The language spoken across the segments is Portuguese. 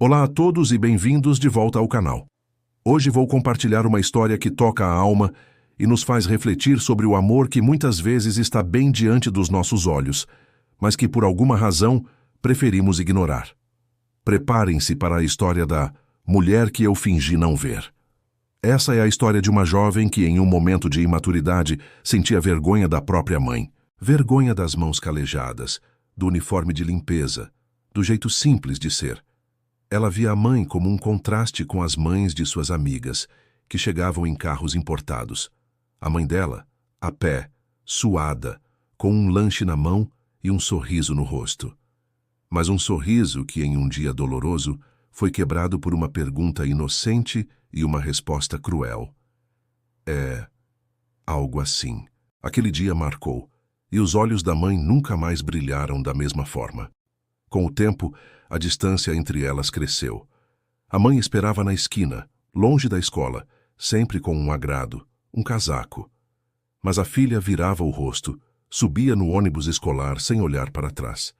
Olá a todos e bem-vindos de volta ao canal. Hoje vou compartilhar uma história que toca a alma e nos faz refletir sobre o amor que muitas vezes está bem diante dos nossos olhos, mas que por alguma razão preferimos ignorar. Preparem-se para a história da mulher que eu fingi não ver. Essa é a história de uma jovem que, em um momento de imaturidade, sentia vergonha da própria mãe. Vergonha das mãos calejadas, do uniforme de limpeza, do jeito simples de ser. Ela via a mãe como um contraste com as mães de suas amigas, que chegavam em carros importados. A mãe dela, a pé, suada, com um lanche na mão e um sorriso no rosto. Mas um sorriso que, em um dia doloroso, foi quebrado por uma pergunta inocente e uma resposta cruel. É algo assim. Aquele dia marcou, e os olhos da mãe nunca mais brilharam da mesma forma. Com o tempo, a distância entre elas cresceu. A mãe esperava na esquina, longe da escola, sempre com um agrado, um casaco. Mas a filha virava o rosto, subia no ônibus escolar sem olhar para trás.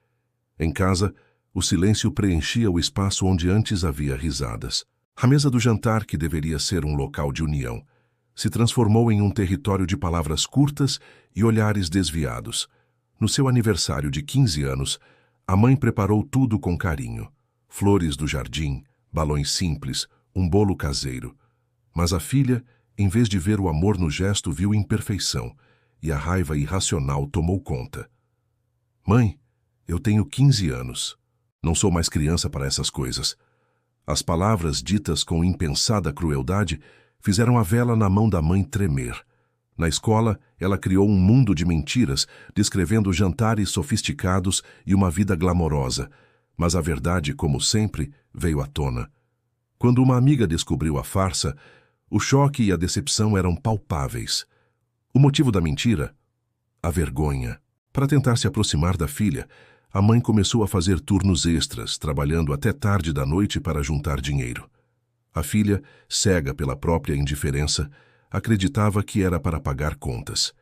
Em casa, o silêncio preenchia o espaço onde antes havia risadas. A mesa do jantar, que deveria ser um local de união, se transformou em um território de palavras curtas e olhares desviados. No seu aniversário de 15 anos, a mãe preparou tudo com carinho. Flores do jardim, balões simples, um bolo caseiro. Mas a filha, em vez de ver o amor no gesto, viu imperfeição, e a raiva irracional tomou conta. Mãe, eu tenho 15 anos. Não sou mais criança para essas coisas. As palavras ditas com impensada crueldade fizeram a vela na mão da mãe tremer. Na escola, ela criou um mundo de mentiras, descrevendo jantares sofisticados e uma vida glamourosa. Mas a verdade, como sempre, veio à tona. Quando uma amiga descobriu a farsa, o choque e a decepção eram palpáveis. O motivo da mentira? A vergonha. Para tentar se aproximar da filha, a mãe começou a fazer turnos extras, trabalhando até tarde da noite para juntar dinheiro. A filha, cega pela própria indiferença, acreditava que era para pagar contas.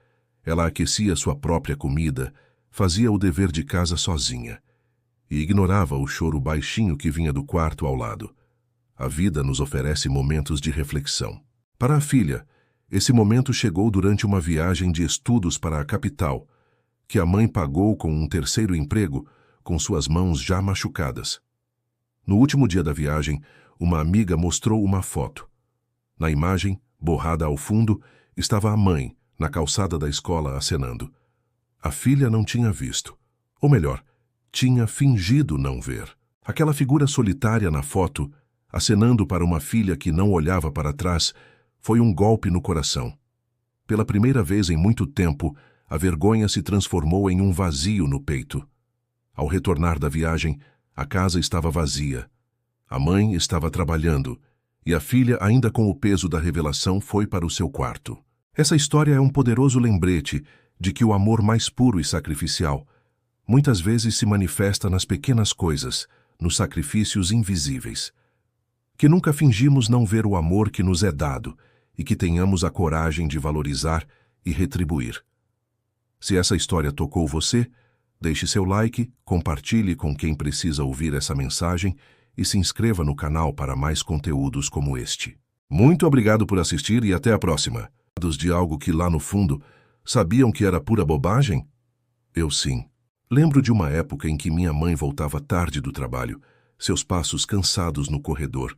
Ela aquecia sua própria comida, fazia o dever de casa sozinha e ignorava o choro baixinho que vinha do quarto ao lado. A vida nos oferece momentos de reflexão. Para a filha, esse momento chegou durante uma viagem de estudos para a capital, que a mãe pagou com um terceiro emprego, com suas mãos já machucadas. No último dia da viagem, uma amiga mostrou uma foto. Na imagem, borrada ao fundo, estava a mãe, na calçada da escola, acenando. A filha não tinha visto. Ou melhor, tinha fingido não ver. Aquela figura solitária na foto, acenando para uma filha que não olhava para trás, foi um golpe no coração. Pela primeira vez em muito tempo, a vergonha se transformou em um vazio no peito. Ao retornar da viagem, a casa estava vazia. A mãe estava trabalhando, e a filha, ainda com o peso da revelação, foi para o seu quarto. Essa história é um poderoso lembrete de que o amor mais puro e sacrificial muitas vezes se manifesta nas pequenas coisas, nos sacrifícios invisíveis. Que nunca fingimos não ver o amor que nos é dado e que tenhamos a coragem de valorizar e retribuir. Se essa história tocou você, deixe seu like, compartilhe com quem precisa ouvir essa mensagem e se inscreva no canal para mais conteúdos como este. Muito obrigado por assistir e até a próxima. De algo que lá no fundo sabiam que era pura bobagem? Eu sim. Lembro de uma época em que minha mãe voltava tarde do trabalho, seus passos cansados no corredor,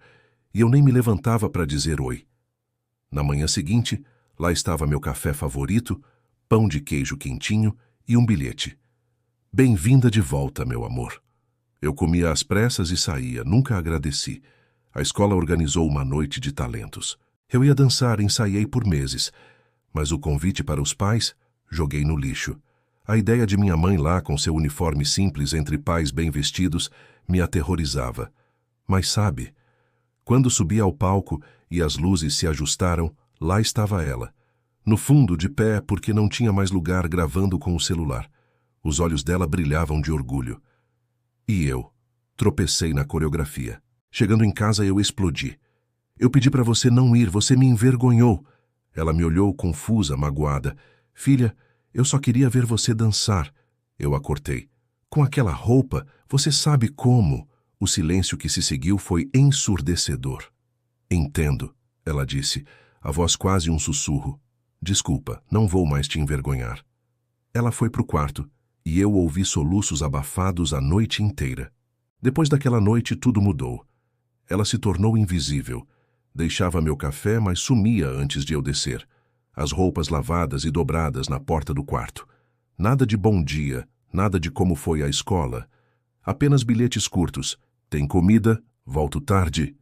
e eu nem me levantava para dizer oi. Na manhã seguinte, lá estava meu café favorito, pão de queijo quentinho e um bilhete. Bem-vinda de volta, meu amor. Eu comia às pressas e saía, nunca agradeci. A escola organizou uma noite de talentos. Eu ia dançar, ensaiei por meses. Mas o convite para os pais, joguei no lixo. A ideia de minha mãe lá com seu uniforme simples entre pais bem vestidos me aterrorizava. Mas sabe, quando subi ao palco e as luzes se ajustaram, lá estava ela. No fundo, de pé, porque não tinha mais lugar, gravando com o celular. Os olhos dela brilhavam de orgulho. E eu tropecei na coreografia. Chegando em casa, eu explodi. Eu pedi para você não ir, você me envergonhou. Ela me olhou confusa, magoada. Filha, eu só queria ver você dançar. Eu a cortei. Com aquela roupa, você sabe como. O silêncio que se seguiu foi ensurdecedor. Entendo, ela disse, a voz quase um sussurro. Desculpa, não vou mais te envergonhar. Ela foi para o quarto, e eu ouvi soluços abafados a noite inteira. Depois daquela noite, tudo mudou. Ela se tornou invisível. Deixava meu café, mas sumia antes de eu descer. As roupas lavadas e dobradas na porta do quarto. Nada de bom dia, nada de como foi a escola. Apenas bilhetes curtos. Tem comida? Volto tarde.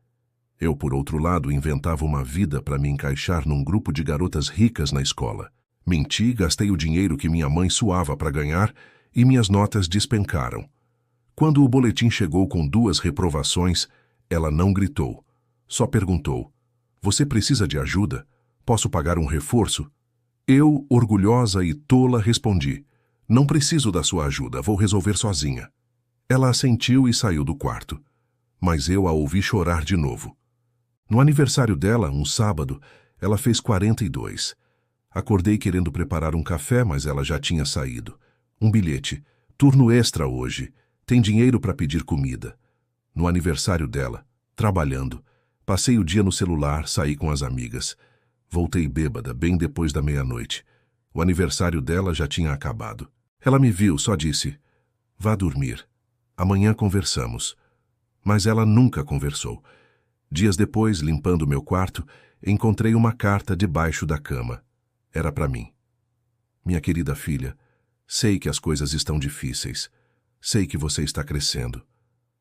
Eu, por outro lado, inventava uma vida para me encaixar num grupo de garotas ricas na escola. Menti, gastei o dinheiro que minha mãe suava para ganhar e minhas notas despencaram. Quando o boletim chegou com 2 reprovações, ela não gritou. Só perguntou: "Você precisa de ajuda? Posso pagar um reforço?" Eu, orgulhosa e tola, respondi: "Não preciso da sua ajuda, vou resolver sozinha." Ela assentiu e saiu do quarto. Mas eu a ouvi chorar de novo. No aniversário dela, um sábado, ela fez 42. Acordei querendo preparar um café, mas ela já tinha saído. Um bilhete. Turno extra hoje. Tem dinheiro para pedir comida. No aniversário dela, trabalhando. Passei o dia no celular, saí com as amigas. Voltei bêbada, bem depois da meia-noite. O aniversário dela já tinha acabado. Ela me viu, só disse: "Vá dormir. Amanhã conversamos." Mas ela nunca conversou. Dias depois, limpando meu quarto, encontrei uma carta debaixo da cama. Era para mim. "Minha querida filha, sei que as coisas estão difíceis. Sei que você está crescendo.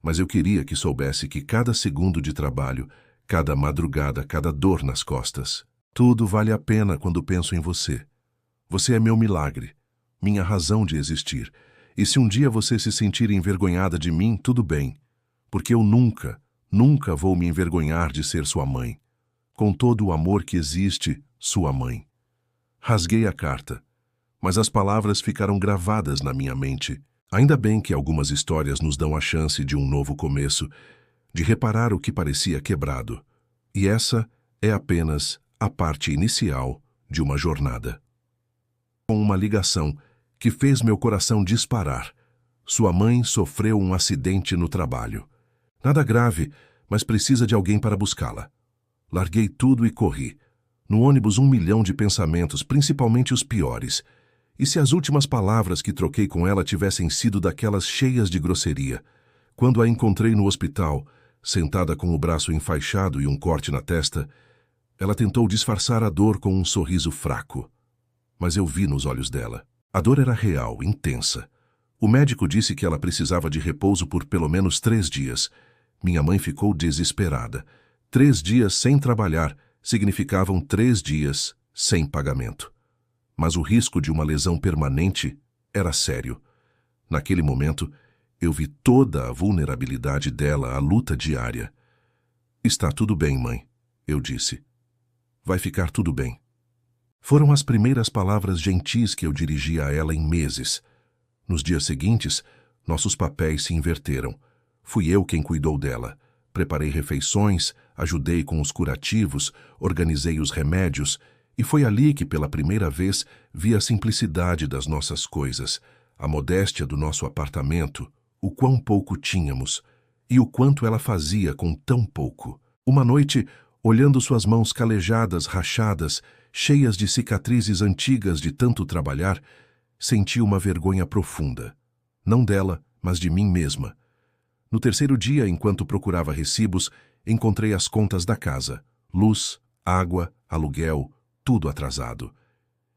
Mas eu queria que soubesse que cada segundo de trabalho, cada madrugada, cada dor nas costas, tudo vale a pena quando penso em você. Você é meu milagre, minha razão de existir. E se um dia você se sentir envergonhada de mim, tudo bem. Porque eu nunca vou me envergonhar de ser sua mãe. Com todo o amor que existe, sua mãe." Rasguei a carta, mas as palavras ficaram gravadas na minha mente. Ainda bem que algumas histórias nos dão a chance de um novo começo, de reparar o que parecia quebrado. E essa é apenas a parte inicial de uma jornada. Com uma ligação que fez meu coração disparar. Sua mãe sofreu um acidente no trabalho. Nada grave, mas precisa de alguém para buscá-la. Larguei tudo e corri. No ônibus 1 milhão de pensamentos, principalmente os piores. E se as últimas palavras que troquei com ela tivessem sido daquelas cheias de grosseria? Quando a encontrei no hospital, sentada com o braço enfaixado e um corte na testa, ela tentou disfarçar a dor com um sorriso fraco. Mas eu vi nos olhos dela. A dor era real, intensa. O médico disse que ela precisava de repouso por pelo menos 3 dias. Minha mãe ficou desesperada. 3 dias sem trabalhar significavam 3 dias sem pagamento. Mas o risco de uma lesão permanente era sério. Naquele momento, eu vi toda a vulnerabilidade dela à luta diária. "Está tudo bem, mãe," eu disse. "Vai ficar tudo bem." Foram as primeiras palavras gentis que eu dirigi a ela em meses. Nos dias seguintes, nossos papéis se inverteram. Fui eu quem cuidou dela. Preparei refeições, ajudei com os curativos, organizei os remédios, e foi ali que pela primeira vez vi a simplicidade das nossas coisas, a modéstia do nosso apartamento, o quão pouco tínhamos, e o quanto ela fazia com tão pouco. Uma noite, olhando suas mãos calejadas, rachadas, cheias de cicatrizes antigas de tanto trabalhar, senti uma vergonha profunda. Não dela, mas de mim mesma. No terceiro dia, enquanto procurava recibos, encontrei as contas da casa. Luz, água, aluguel, tudo atrasado.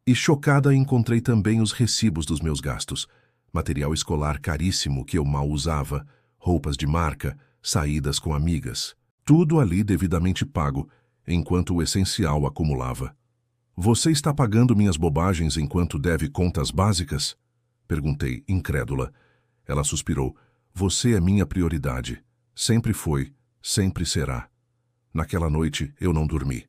E chocada encontrei também os recibos dos meus gastos. Material escolar caríssimo que eu mal usava, roupas de marca, saídas com amigas. Tudo ali devidamente pago, enquanto o essencial acumulava. "Você está pagando minhas bobagens enquanto deve contas básicas?" Perguntei, incrédula. Ela suspirou. "Você é minha prioridade. Sempre foi, sempre será." Naquela noite, eu não dormi.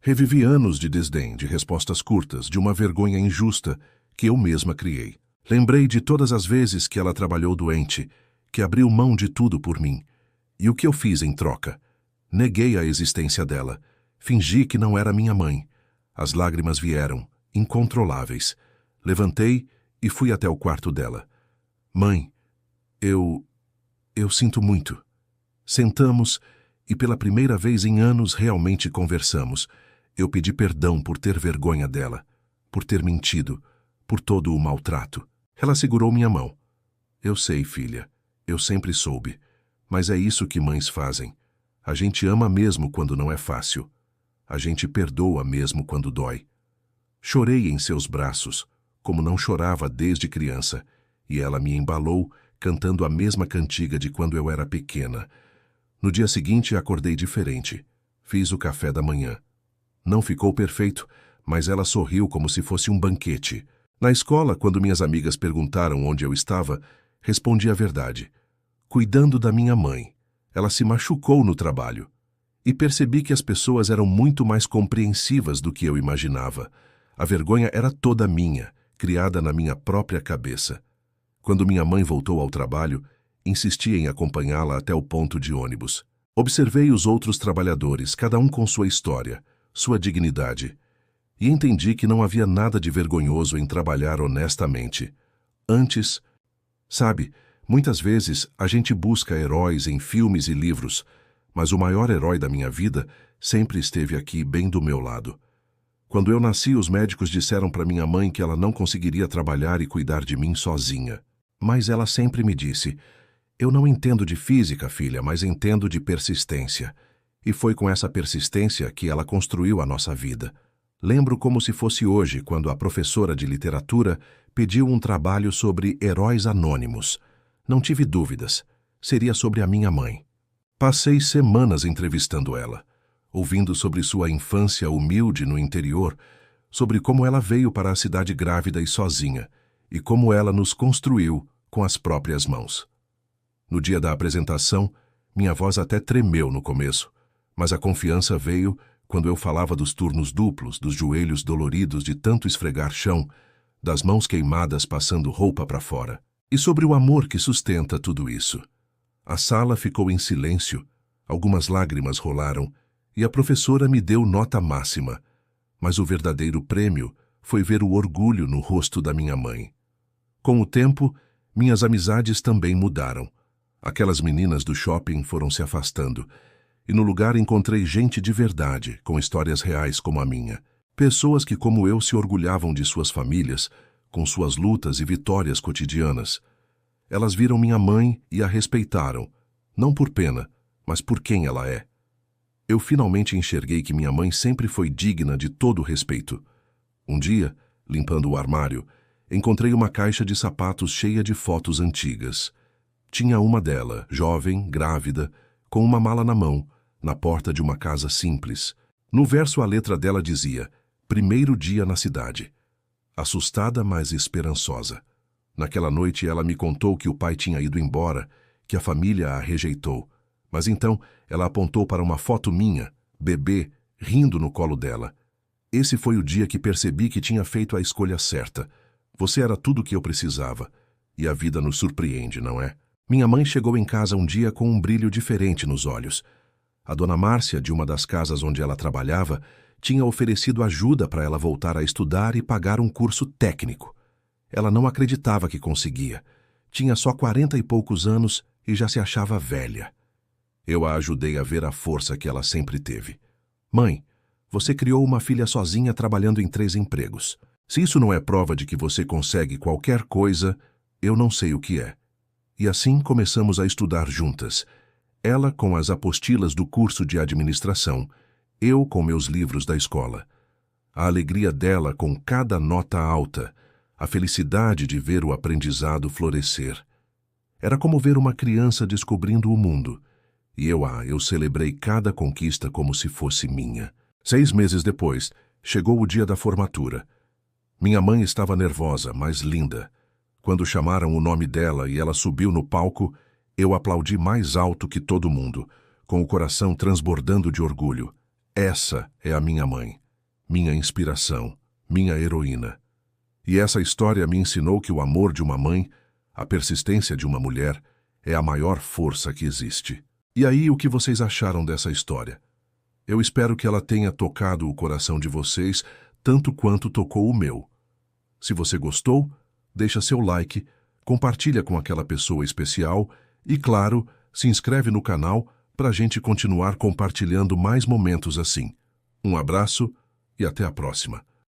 Revivi anos de desdém, de respostas curtas, de uma vergonha injusta que eu mesma criei. Lembrei de todas as vezes que ela trabalhou doente, que abriu mão de tudo por mim. E o que eu fiz em troca? Neguei a existência dela. Fingi que não era minha mãe. As lágrimas vieram, incontroláveis. Levantei e fui até o quarto dela. "Mãe, eu sinto muito." Sentamos e pela primeira vez em anos realmente conversamos. Eu pedi perdão por ter vergonha dela, por ter mentido, por todo o maltrato. Ela segurou minha mão. Eu sei, filha, eu sempre soube, mas é isso que mães fazem. A gente ama mesmo quando não é fácil. A gente perdoa mesmo quando dói. Chorei em seus braços, como não chorava desde criança, e ela me embalou, cantando a mesma cantiga de quando eu era pequena. No dia seguinte, acordei diferente. Fiz o café da manhã. Não ficou perfeito, mas ela sorriu como se fosse um banquete. Na escola, quando minhas amigas perguntaram onde eu estava, respondi a verdade. Cuidando da minha mãe. Ela se machucou no trabalho. E percebi que as pessoas eram muito mais compreensivas do que eu imaginava. A vergonha era toda minha, criada na minha própria cabeça. Quando minha mãe voltou ao trabalho, insisti em acompanhá-la até o ponto de ônibus. Observei os outros trabalhadores, cada um com sua história, sua dignidade, e entendi que não havia nada de vergonhoso em trabalhar honestamente. Antes, sabe, muitas vezes a gente busca heróis em filmes e livros, mas o maior herói da minha vida sempre esteve aqui, bem do meu lado. Quando eu nasci, os médicos disseram para minha mãe que ela não conseguiria trabalhar e cuidar de mim sozinha. Mas ela sempre me disse: eu não entendo de física, filha, mas entendo de persistência. E foi com essa persistência que ela construiu a nossa vida. Lembro como se fosse hoje, quando a professora de literatura pediu um trabalho sobre heróis anônimos. Não tive dúvidas. Seria sobre a minha mãe. Passei semanas entrevistando ela, ouvindo sobre sua infância humilde no interior, sobre como ela veio para a cidade grávida e sozinha, e como ela nos construiu com as próprias mãos. No dia da apresentação, minha voz até tremeu no começo, mas a confiança veio quando eu falava dos turnos duplos, dos joelhos doloridos de tanto esfregar chão, das mãos queimadas passando roupa para fora, e sobre o amor que sustenta tudo isso. A sala ficou em silêncio, algumas lágrimas rolaram, e a professora me deu nota máxima, mas o verdadeiro prêmio foi ver o orgulho no rosto da minha mãe. Com o tempo, minhas amizades também mudaram. Aquelas meninas do shopping foram se afastando, e no lugar encontrei gente de verdade, com histórias reais como a minha. Pessoas que, como eu, se orgulhavam de suas famílias, com suas lutas e vitórias cotidianas. Elas viram minha mãe e a respeitaram, não por pena, mas por quem ela é. Eu finalmente enxerguei que minha mãe sempre foi digna de todo respeito. Um dia, limpando o armário, encontrei uma caixa de sapatos cheia de fotos antigas. Tinha uma dela, jovem, grávida, com uma mala na mão, na porta de uma casa simples. No verso, a letra dela dizia: primeiro dia na cidade. Assustada, mas esperançosa. Naquela noite, ela me contou que o pai tinha ido embora, que a família a rejeitou. Mas então, ela apontou para uma foto minha, bebê, rindo no colo dela. Esse foi o dia que percebi que tinha feito a escolha certa. Você era tudo o que eu precisava. E a vida nos surpreende, não é? Minha mãe chegou em casa um dia com um brilho diferente nos olhos. A dona Márcia, de uma das casas onde ela trabalhava, tinha oferecido ajuda para ela voltar a estudar e pagar um curso técnico. Ela não acreditava que conseguia. Tinha só 40 e poucos anos e já se achava velha. Eu a ajudei a ver a força que ela sempre teve. Mãe, você criou uma filha sozinha trabalhando em 3 empregos. Se isso não é prova de que você consegue qualquer coisa, eu não sei o que é. E assim começamos a estudar juntas. Ela com as apostilas do curso de administração, eu com meus livros da escola. A alegria dela com cada nota alta, a felicidade de ver o aprendizado florescer. Era como ver uma criança descobrindo o mundo. E eu celebrei cada conquista como se fosse minha. 6 meses depois, chegou o dia da formatura. Minha mãe estava nervosa, mas linda. Quando chamaram o nome dela e ela subiu no palco, eu aplaudi mais alto que todo mundo, com o coração transbordando de orgulho. Essa é a minha mãe, minha inspiração, minha heroína. E essa história me ensinou que o amor de uma mãe, a persistência de uma mulher, é a maior força que existe. E aí, o que vocês acharam dessa história? Eu espero que ela tenha tocado o coração de vocês tanto quanto tocou o meu. Se você gostou, deixa seu like, compartilha com aquela pessoa especial e, claro, se inscreve no canal para a gente continuar compartilhando mais momentos assim. Um abraço e até a próxima.